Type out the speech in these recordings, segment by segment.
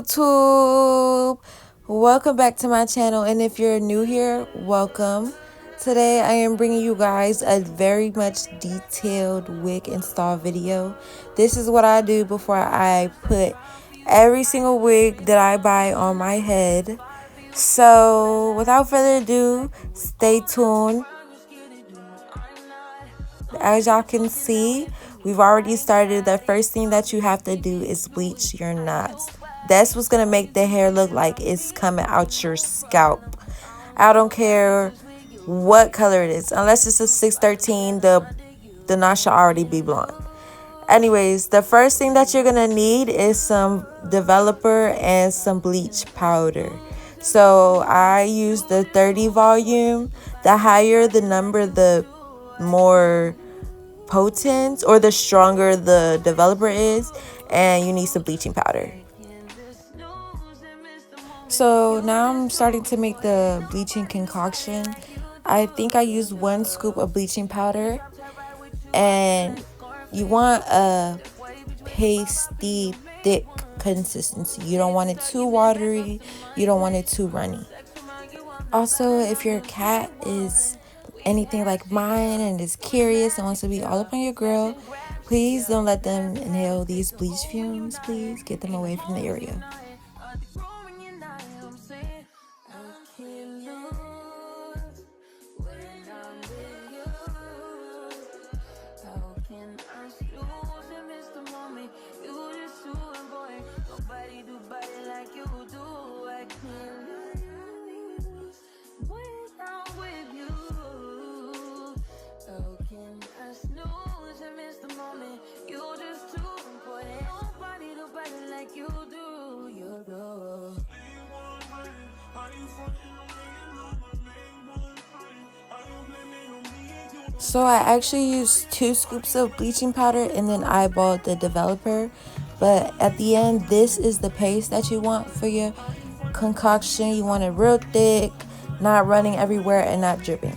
YouTube, welcome back to my channel, and if you're new here, welcome. Today I am bringing you guys a very much detailed wig install video. This is what I do before I put every single wig that I buy on my head. So without further ado, stay tuned. As y'all can see, we've already started. The first thing that you have to do is bleach your knots. That's what's gonna make the hair look like it's coming out your scalp. I don't care what color it is, unless it's a 613, the knot should already be blonde. Anyways, the first thing that you're gonna need is some developer and some bleach powder. So I use the 30 volume. The higher the number, the more potent or the stronger the developer is, and you need some bleaching powder. So now I'm starting to make the bleaching concoction. I think I used 1 scoop of bleaching powder, and you want a pasty thick consistency. You don't want it too watery, you don't want it too runny. Also, if your cat is anything like mine and is curious and wants to be all up on your grill, please don't let them inhale these bleach fumes. Please get them away from the area. So I actually used 2 scoops of bleaching powder and then eyeballed the developer. But at the end, this is the paste that you want for your concoction. You want it real thick, not running everywhere and not dripping.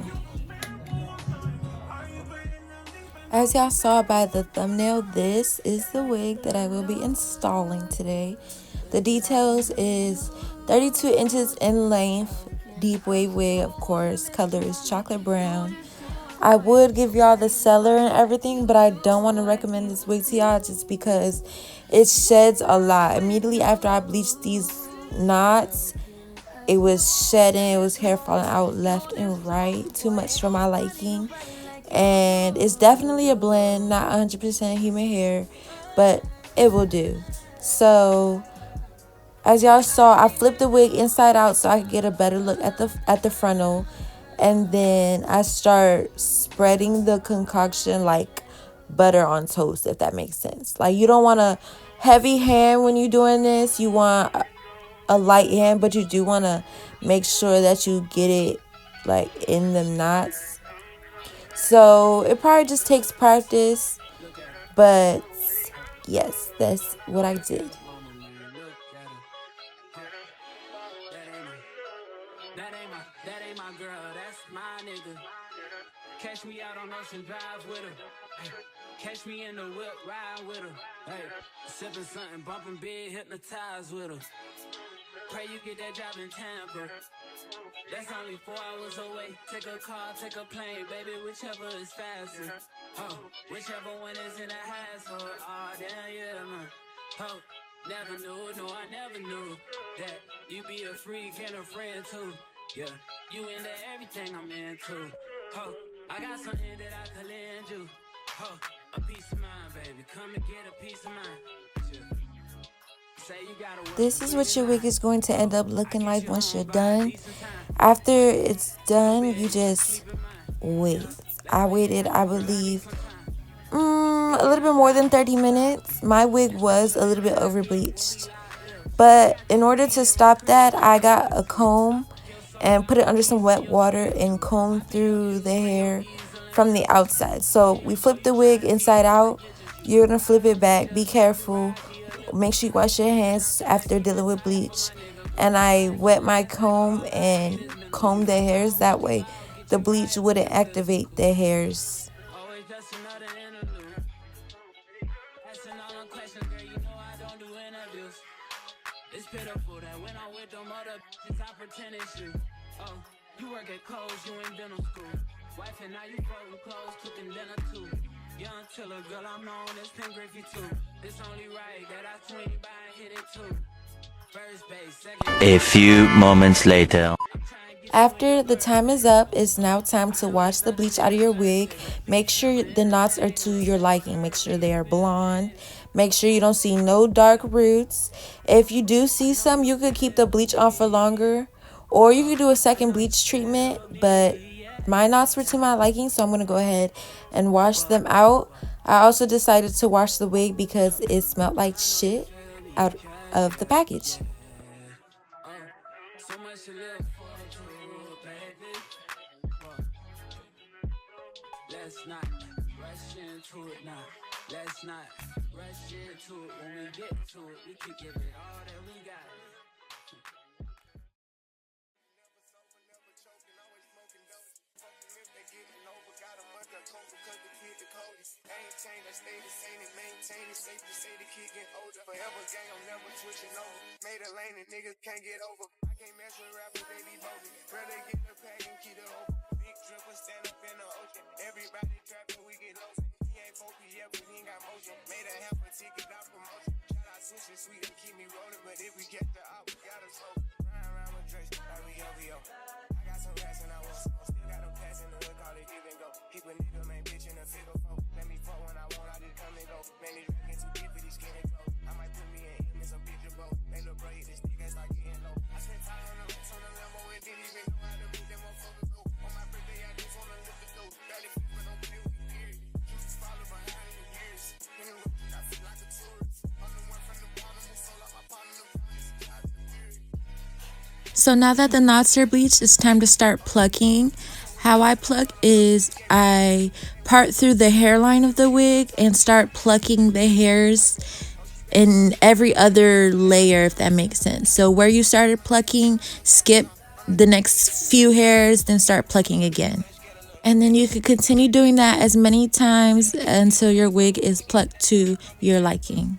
As y'all saw by the thumbnail, this is the wig that I will be installing today. The details is 32 inches in length, deep wave wig, of course. Color is chocolate brown. I would give y'all the seller and everything, but I don't want to recommend this wig to y'all just because it sheds a lot. Immediately after I bleached these knots, it was shedding, it was hair falling out left and right, too much for my liking. And it's definitely a blend, not 100% human hair, but it will do. So as y'all saw, I flipped the wig inside out so I could get a better look at the frontal. And then I start spreading the concoction like butter on toast, if that makes sense. Like, you don't want a heavy hand when you're doing this. You want a light hand, but you do want to make sure that you get it like in the knots. So it probably just takes practice, but yes, that's what I did. That ain't my girl, that's my nigga. Catch me out on Ocean Drive with her. Hey, catch me in the whip, ride with her. Hey, sipping something, bumping big, hypnotized with her. Pray you get that job in Tampa. That's only 4 hours away. Take a car, take a plane, baby, whichever is faster. Oh, whichever one is in the hassle. Oh, damn, yeah, man. Oh, never knew, no, I never knew that you be a freak and a friend too. Yeah, you into everything I'm into. Oh, I got something that I could lend you. Oh, a piece of mind, baby. Come and get a piece of mind. Yeah. This is what your wig is going to end up looking like once you're done. After it's done, you just wait. I waited, I believe, a little bit more than 30 minutes. My wig was a little bit over bleached. But in order to stop that, I got a comb and put it under some wet water and comb through the hair from the outside. So we flip the wig inside out. You're going to flip it back. Be careful. Make sure you wash your hands after dealing with bleach. And I wet my comb and comb the hairs. That way the bleach wouldn't activate the hairs. Just I pretend it's you. Oh, you work at Kohl's, you in dental school. Wife and now you folding clothes, cooking dinner too. Young Tiller, girl, I'm known as Pim Griffey too. It's only right that I swing by and hit it too. First base, second. A few moments later. After the time is up, it's now time to wash the bleach out of your wig. Make sure the knots are to your liking. Make sure they are blonde. Make sure you don't see no dark roots. If you do see some, you could keep the bleach on for longer. Or you could do a second bleach treatment. But my knots were to my liking, so I'm going to go ahead and wash them out. I also decided to wash the wig because it smelled like shit out of the package. So much to live for, baby. Let's not rush into it now. Let's not rush into it. When we get to it, we can give it all that we got. Ain't changed, I stay the same and maintain it. Safe to say the kid get older. Forever gang, I'm never switching over. Made a lane and niggas can't get over. I can't mess with rappers, they be bogus. Rather get the pack and keep it open. Big dripper stand up in the ocean. Everybody trapping, we get lost. He ain't focused yet, but he ain't got motion. Made a half a ticket out promotion. Shout out Sushi Sweet and keep me rolling. But if we get the op, we gotta slow. Ryan around with Drake, like we OVO. I got some rats and I want some. Still got them pass in the hood, call it give and go. Keep a nigga, man, bitch in a figure four. Let me fuck when I want, I just come and go. Man, these rapping too deep for these skinny clothes. I might put me in image, a picture both. Make little bro hit this nigga, it's like getting low. I spent 500 racks on the Lambo and didn't even know how to make them motherfuckers go. On my birthday, I just wanna lift the dough. Barely fit, but don't play with me, period. Used to follow behind in the years. In the road, I feel like a tourist. I'm the one from the bottom who sold out my partner, the promise. So now that the knots are bleached, it's time to start plucking. How I pluck is I part through the hairline of the wig and start plucking the hairs in every other layer, if that makes sense. So where you started plucking, skip the next few hairs, then start plucking again. And then you could continue doing that as many times until your wig is plucked to your liking.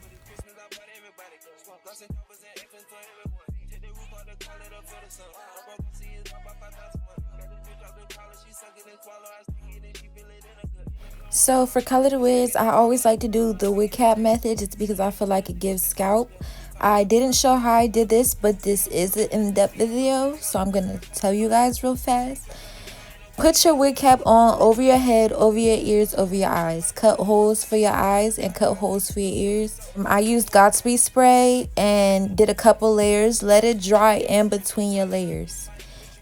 So for colored wigs, I always like to do the wig cap method just because I feel like it gives scalp. I didn't show how I did this, but this is an in-depth video, so I'm going to tell you guys real fast. Put your wig cap on over your head, over your ears, over your eyes. Cut holes for your eyes and cut holes for your ears. I used Godspeed spray and did a couple layers. Let it dry in between your layers.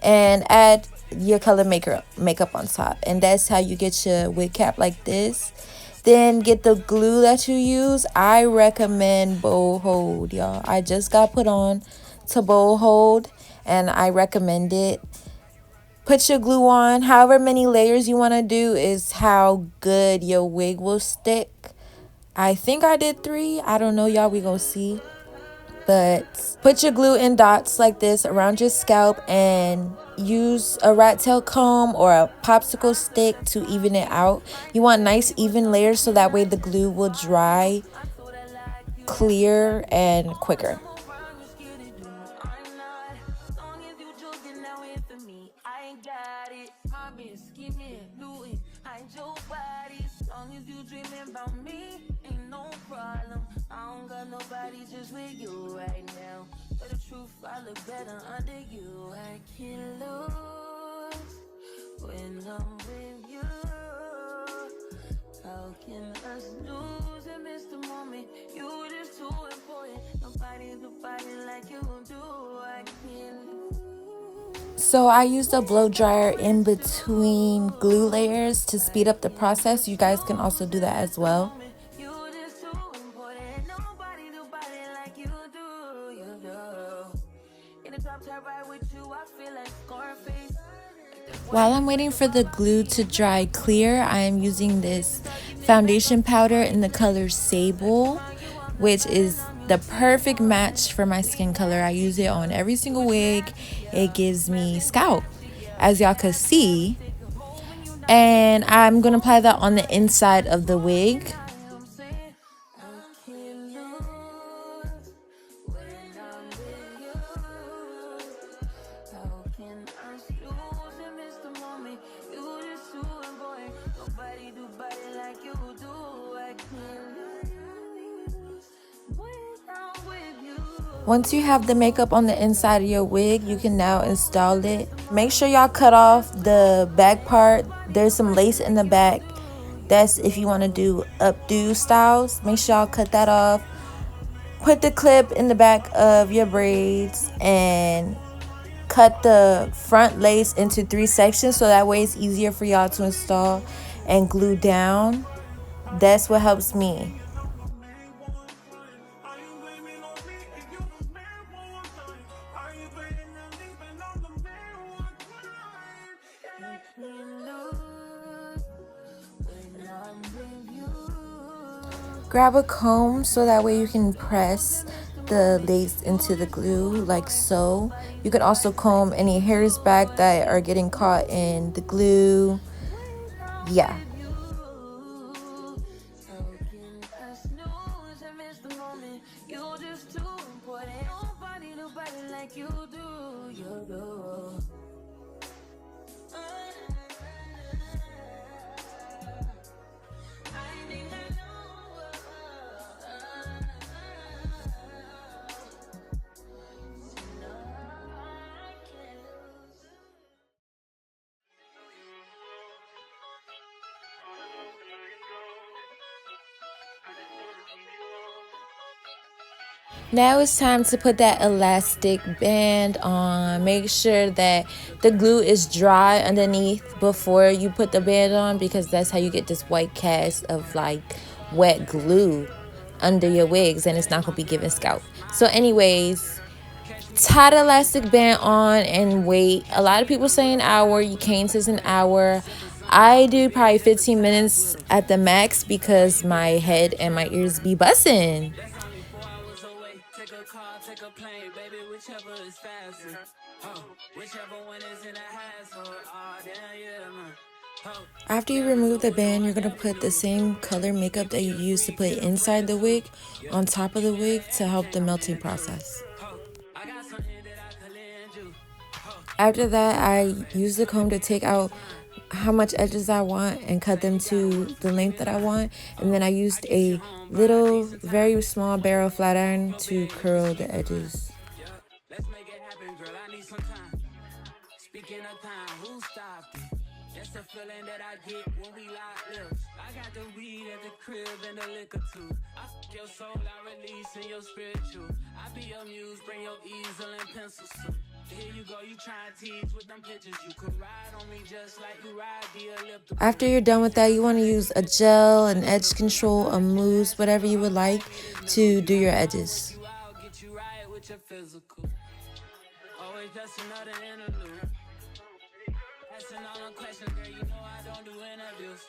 And add your color makeup on top. And that's how you get your wig cap like this. Then get the glue that you use. I recommend Bow Hold, y'all. I just got put on to Bow Hold and I recommend it. Put your glue on. However many layers you want to do is how good your wig will stick. I think I did 3. I don't know, y'all. We gonna see. But put your glue in dots like this around your scalp and use a rat tail comb or a popsicle stick to even it out. You want nice even layers so that way the glue will dry clear and quicker. Nobody just with you right now. But the truth, I look better under you. I can't lose when I'm with you. How can us lose and miss the moment? You just too important. Nobody like you do. I can't lose. So I used a blow dryer in between glue layers to speed up the process. You guys can also do that as well. While I'm waiting for the glue to dry clear, I am using this foundation powder in the color Sable, which is the perfect match for my skin color. I use it on every single wig. It gives me scalp, as y'all could see. And I'm going to apply that on the inside of the wig. Once you have the makeup on the inside of your wig, you can now install it. Make sure y'all cut off the back part. There's some lace in the back. That's if you want to do updo styles. Make sure y'all cut that off. Put the clip in the back of your braids and cut the front lace into 3 sections so that way it's easier for y'all to install and glue down. That's what helps me. Grab a comb so that way you can press the lace into the glue like so. You can also comb any hairs back that are getting caught in the glue. Yeah. Now it's time to put that elastic band on. Make sure that the glue is dry underneath before you put the band on, because that's how you get this white cast of like wet glue under your wigs and it's not gonna be giving scalp. So anyways, tie the elastic band on and wait. A lot of people say an hour. You can't says an hour. I do probably 15 minutes at the max because my head and my ears be bussing. After you remove the band, you're going to put the same color makeup that you used to put inside the wig on top of the wig to help the melting process. After that, I use the comb to take out how much edges I want and cut them to the length that I want. And then I used a little, very small barrel flat iron to curl the edges. Let's make it happen, girl. I need some time. Speaking of time, who stopped it? That's the feeling that I get when we lock lips. I got the weed at the crib and the liquor too. I fuck your soul, I release in your spiritual. I be your muse, bring your easel and pencils too. Here you go, you try and tease with them pictures. You could ride on me just like you ride the elliptical. After you're done with that, you want to use a gel, an edge control, a mousse, whatever you would like to do your edges. Get you right with your physical. Always just another interlude. Asking all the questions, girl, you know I don't do interviews.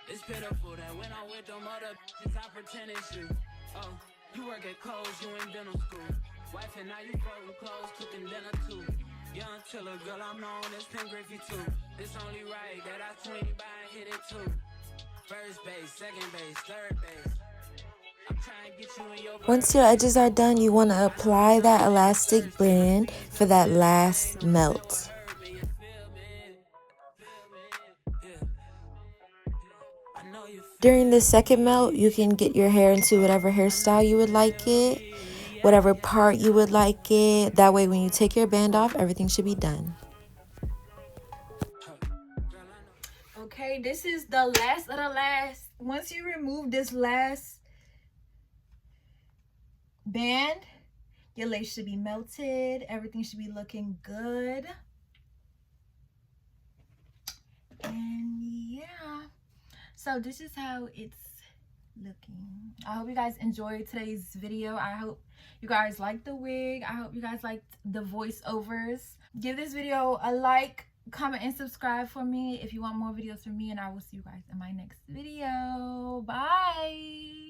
It's pitiful that when I'm with them other bitches, I pretend it's you. Oh, you work at Kohl's, you in dental school. Wife and now you folding clothes, cooking dinner too. Young Tiller, girl, I'm known as Pin Griffey too. It's only right that I swing by and hit it too. First base, second base, third base. Once your edges are done, you want to apply that elastic band for that last melt. During the second melt, you can get your hair into whatever hairstyle you would like it, whatever part you would like it. That way when you take your band off, everything should be done. Okay, this is the last of the last. Once you remove this last band, your lace should be melted. Everything should be looking good. And yeah, so this is how it's looking. I hope you guys enjoyed today's video. I hope you guys liked the wig. I hope you guys liked the voiceovers. Give this video a like, comment, and subscribe for me if you want more videos from me, and I will see you guys in my next video. Bye.